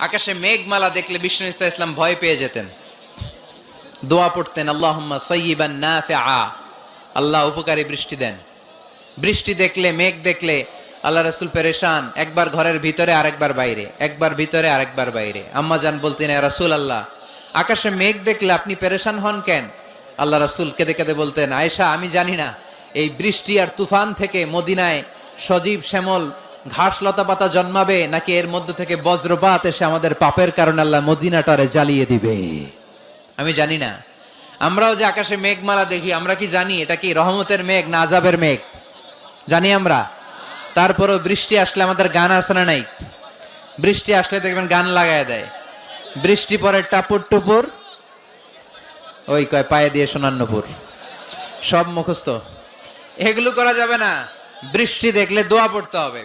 আকাশে মেঘমালা দেখলে বিষ্ণু ইসা ইসলাম ভয় পেয়ে যেতেন, দোয়া পড়তেন, আল্লাহুম্মা সাইয়্যিবান নাফিআ, আল্লাহ উপকারী বৃষ্টি দেন। বৃষ্টি দেখলে, মেঘ দেখলে আল্লাহ রাসূল পেরেশান, একবার ঘরের ভিতরে আরেকবার বাইরে, একবার ভিতরে আরেকবার বাইরে। আম্মা জান বলতেন, ইয়া রাসূলুল্লাহ, আকাশে মেঘ দেখলে আপনি পেরেশান হন কেন? আল্লাহ রাসূল কেঁদে কেঁদে বলতেন, আয়েশা, আমি জানি না এই বৃষ্টি আর তুফান থেকে মদিনায় সজীব শ্যামল ঘাস লতা পাতা জন্মাবে, নাকি এর মধ্য থেকে বজ্রপাত এসে আমাদের পাপের কারণে আল্লাহ মদিনাটারে জ্বালিয়ে দিবে। আমি জানি না। আমরাও যে আকাশে মেঘমালা দেখি, আমরা কি জানি এটা কি রহমতের মেঘ না আযাবের মেঘ? জানি আমরা। তারপরও বৃষ্টি আসলে আমাদের গান আছে না নাই? বৃষ্টি আসলে দেখবেন গান লাগায় দেয়। বৃষ্টি পরে টাপুর টুপুর, ওই কয় পায়ে দিয়ে সোনান্নপুর, সব মুখস্থ। এগুলো করা যাবে না। বৃষ্টি দেখলে দোয়া পড়তে হবে,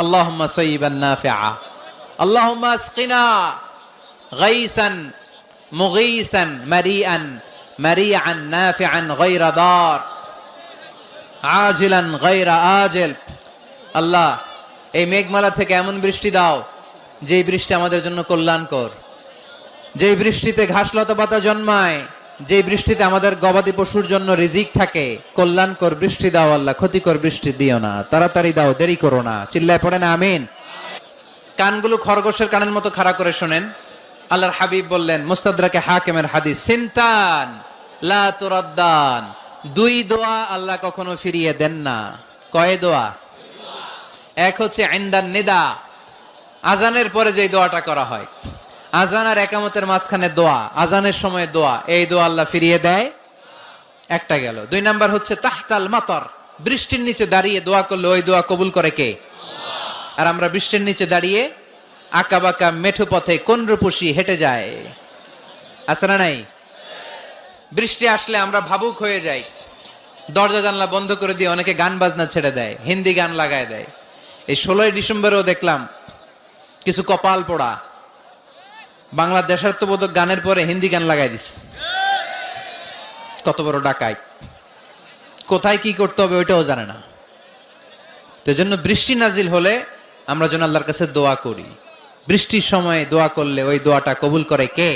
আল্লাহুম্মা সাইয়্যিবান নাফিআ, আল্লাহুম্মা আসকিনা গাইসান মুগীসান মারিআন মারিআন নাফিআন গায়রা দার আজিলান গায়রা আজিল। আল্লাহ, এই মেঘমালা থেকে এমন বৃষ্টি দাও যে বৃষ্টি আমাদের জন্য কল্যাণকর, যে বৃষ্টিতে ঘাস লতা পাতা জন্মায়, যে বৃষ্টিতে আমাদের গবাদি পশুর জন্য রিজিক থাকে। কল্যাণকর বৃষ্টি দাও আল্লাহ, ক্ষতিকর বৃষ্টি দিও না, তাড়াতাড়ি দাও, দেরি করো না। চিল্লায় পড়ে না আমিন। কানগুলো খরগোশের কানের মতো খাড়া করে শোনেন। আল্লাহর হাবিব বললেন, মুস্তাদরাকে হাকিমের হাদিস, সিনতান লা তুরাদ্দান, দুই দোয়া আল্লাহ কখনো ফিরিয়ে দেন না। কয় দোয়া? এক হচ্ছে ইনদান নিদা, আজানের পরে যে দোয়াটা করা হয়, আজান আর একামতের মাঝখানে দোয়া, আজানের সময় দোয়া, এই দোয়া আল্লাহ ফিরিয়ে দেয়, একটা গেল। দুই নাম্বার হচ্ছে তাহতাল মাতার, বৃষ্টির নিচে দাঁড়িয়ে দোয়া করলে ওই দোয়া কবুল করে কে? আর আমরা বৃষ্টির নিচে দাঁড়িয়ে আঁকা বাঁকা মেঠো পথে কোন রূপসী হেঁটে যায়, আছে না নাই? বৃষ্টি আসলে আমরা ভাবুক হয়ে যাই, দরজা জানলা বন্ধ করে দিয়ে অনেকে গান বাজনা ছেড়ে দেয়, হিন্দি গান লাগায় দেয়। এই 16ই ডিসেম্বরেও দেখলাম কিছু কপাল পোড়া বাংলা দেশাত্মবোধক গানের পরে হিন্দি গান লাগাই দিস। কত বড় ডাকাই, কোথায় কি করতে হবে ওইটাও জানে না। তো জন্য বৃষ্টি নাজিল হলে আমরা যেন আল্লাহর কাছে দোয়া করি। বৃষ্টির সময় দোয়া করলে ওই দোয়াটা কবুল করে কে?